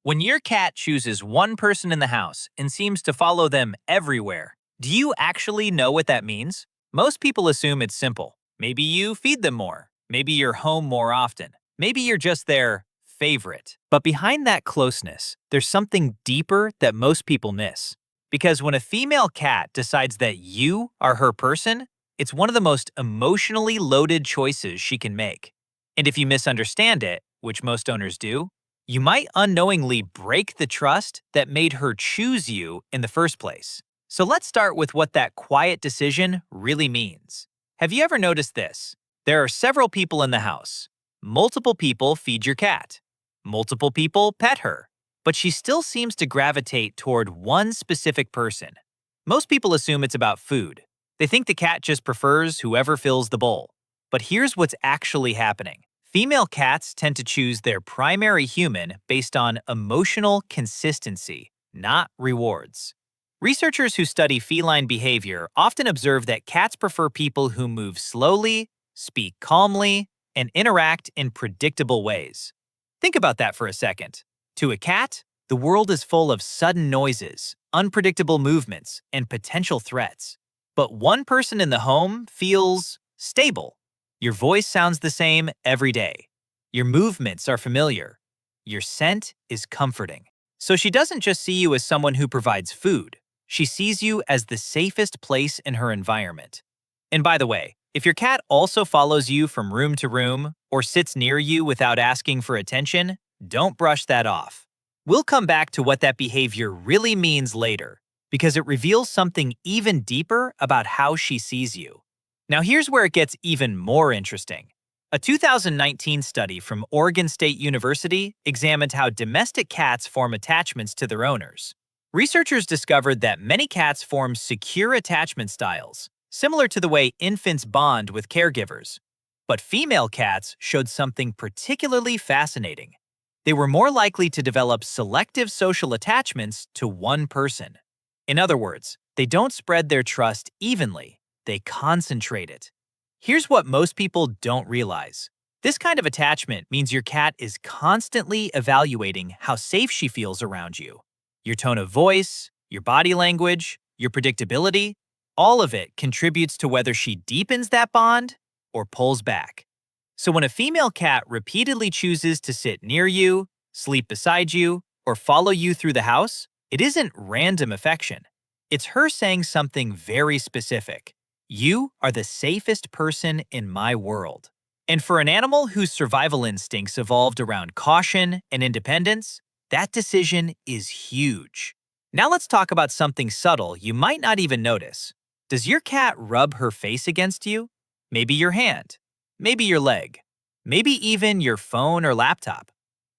When your cat chooses one person in the house and seems to follow them everywhere, do you actually know what that means? Most people assume it's simple. Maybe you feed them more. Maybe you're home more often. Maybe you're just their favorite. But behind that closeness, there's something deeper that most people miss. Because when a female cat decides that you are her person, it's one of the most emotionally loaded choices she can make. And if you misunderstand it, which most owners do, you might unknowingly break the trust that made her choose you in the first place. So let's start with what that quiet decision really means. Have you ever noticed this? There are several people in the house. Multiple people feed your cat. Multiple people pet her. But she still seems to gravitate toward one specific person. Most people assume it's about food. They think the cat just prefers whoever fills the bowl. But here's what's actually happening. Female cats tend to choose their primary human based on emotional consistency, not rewards. Researchers who study feline behavior often observe that cats prefer people who move slowly, speak calmly, and interact in predictable ways. Think about that for a second. To a cat, the world is full of sudden noises, unpredictable movements, and potential threats. But one person in the home feels stable. Your voice sounds the same every day. Your movements are familiar. Your scent is comforting. So she doesn't just see you as someone who provides food. She sees you as the safest place in her environment. And by the way, if your cat also follows you from room to room or sits near you without asking for attention, don't brush that off. We'll come back to what that behavior really means later, because it reveals something even deeper about how she sees you. Now here's where it gets even more interesting. A 2019 study from Oregon State University examined how domestic cats form attachments to their owners. Researchers discovered that many cats form secure attachment styles, similar to the way infants bond with caregivers. But female cats showed something particularly fascinating. They were more likely to develop selective social attachments to one person. In other words, they don't spread their trust evenly. They concentrate it. Here's what most people don't realize. This kind of attachment means your cat is constantly evaluating how safe she feels around you. Your tone of voice, your body language, your predictability, all of it contributes to whether she deepens that bond or pulls back. So when a female cat repeatedly chooses to sit near you, sleep beside you, or follow you through the house, it isn't random affection. It's her saying something very specific. You are the safest person in my world. And for an animal whose survival instincts evolved around caution and independence, that decision is huge. Now let's talk about something subtle you might not even notice. Does your cat rub her face against you? Maybe your hand. Maybe your leg. Maybe even your phone or laptop.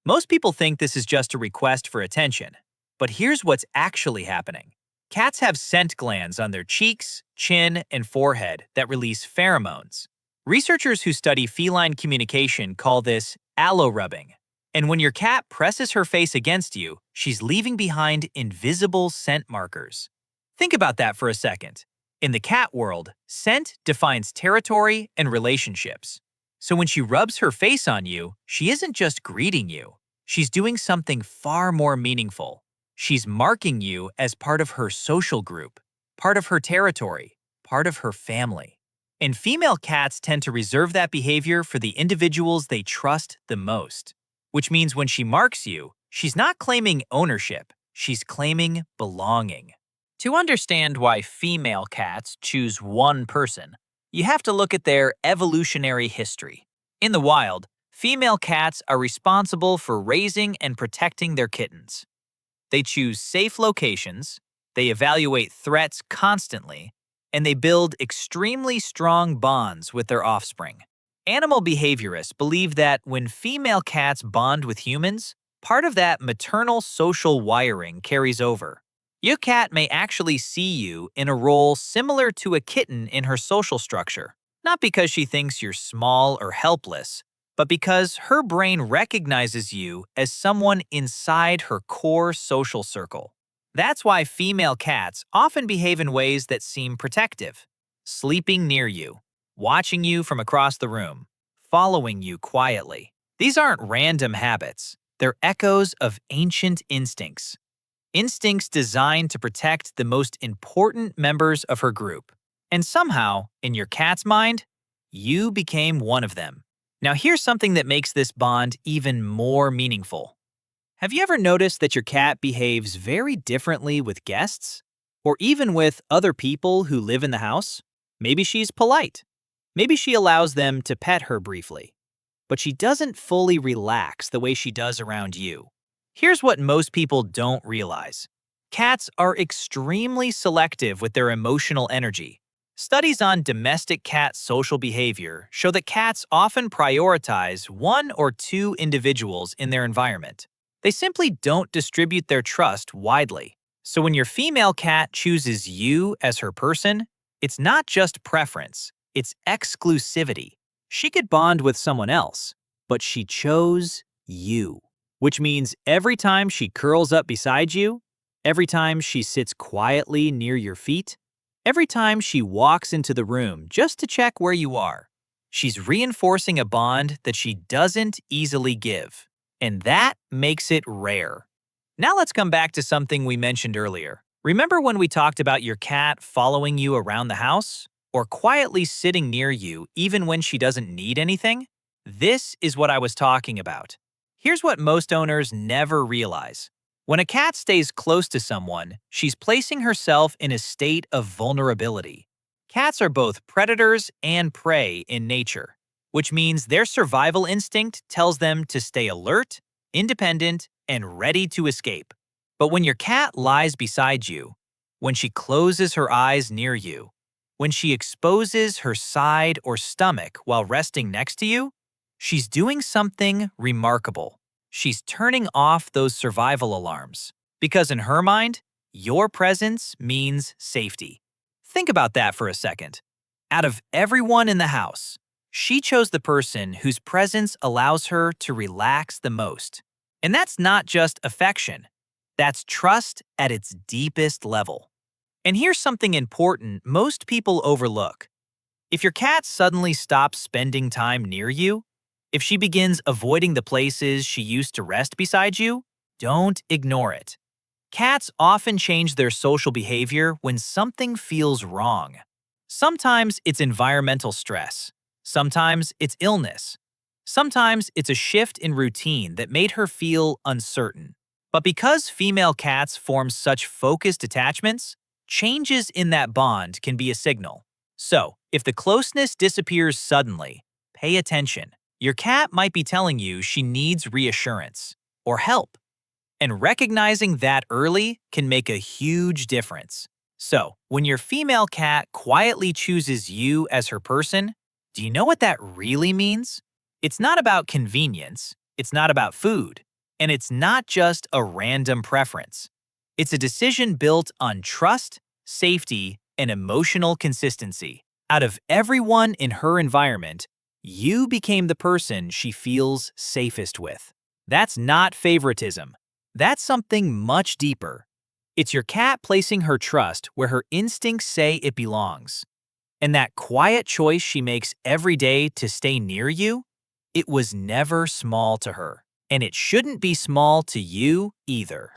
Most people think this is just a request for attention. But here's what's actually happening. Cats have scent glands on their cheeks, chin, and forehead that release pheromones. Researchers who study feline communication call this allo-rubbing. And when your cat presses her face against you, she's leaving behind invisible scent markers. Think about that for a second. In the cat world, scent defines territory and relationships. So when she rubs her face on you, she isn't just greeting you. She's doing something far more meaningful. She's marking you as part of her social group, part of her territory, part of her family. And female cats tend to reserve that behavior for the individuals they trust the most. Which means when she marks you, she's not claiming ownership, she's claiming belonging. To understand why female cats choose one person, you have to look at their evolutionary history. In the wild, female cats are responsible for raising and protecting their kittens. They choose safe locations, they evaluate threats constantly, and they build extremely strong bonds with their offspring. Animal behaviorists believe that when female cats bond with humans, part of that maternal social wiring carries over. Your cat may actually see you in a role similar to a kitten in her social structure, not because she thinks you're small or helpless, but because her brain recognizes you as someone inside her core social circle. That's why female cats often behave in ways that seem protective, sleeping near you, watching you from across the room, following you quietly. These aren't random habits. They're echoes of ancient instincts. Instincts designed to protect the most important members of her group. And somehow, in your cat's mind, you became one of them. Now here's something that makes this bond even more meaningful. Have you ever noticed that your cat behaves very differently with guests? Or even with other people who live in the house? Maybe she's polite. Maybe she allows them to pet her briefly. But she doesn't fully relax the way she does around you. Here's what most people don't realize. Cats are extremely selective with their emotional energy. Studies on domestic cat social behavior show that cats often prioritize one or two individuals in their environment. They simply don't distribute their trust widely. So when your female cat chooses you as her person, it's not just preference, it's exclusivity. She could bond with someone else, but she chose you. Which means every time she curls up beside you, every time she sits quietly near your feet, every time she walks into the room just to check where you are, she's reinforcing a bond that she doesn't easily give. And that makes it rare. Now let's come back to something we mentioned earlier. Remember when we talked about your cat following you around the house? Or quietly sitting near you even when she doesn't need anything? This is what I was talking about. Here's what most owners never realize. When a cat stays close to someone, she's placing herself in a state of vulnerability. Cats are both predators and prey in nature, which means their survival instinct tells them to stay alert, independent, and ready to escape. But when your cat lies beside you, when she closes her eyes near you, when she exposes her side or stomach while resting next to you, she's doing something remarkable. She's turning off those survival alarms. Because in her mind, your presence means safety. Think about that for a second. Out of everyone in the house, she chose the person whose presence allows her to relax the most. And that's not just affection. That's trust at its deepest level. And here's something important most people overlook. If your cat suddenly stops spending time near you, if she begins avoiding the places she used to rest beside you, don't ignore it. Cats often change their social behavior when something feels wrong. Sometimes it's environmental stress. Sometimes it's illness. Sometimes it's a shift in routine that made her feel uncertain. But because female cats form such focused attachments, changes in that bond can be a signal. So, if the closeness disappears suddenly, pay attention. Your cat might be telling you she needs reassurance or help. And recognizing that early can make a huge difference. So, when your female cat quietly chooses you as her person, do you know what that really means? It's not about convenience, it's not about food, and it's not just a random preference. It's a decision built on trust, safety, and emotional consistency. Out of everyone in her environment, you became the person she feels safest with. That's not favoritism. That's something much deeper. It's your cat placing her trust where her instincts say it belongs. And that quiet choice she makes every day to stay near you, it was never small to her. And it shouldn't be small to you either.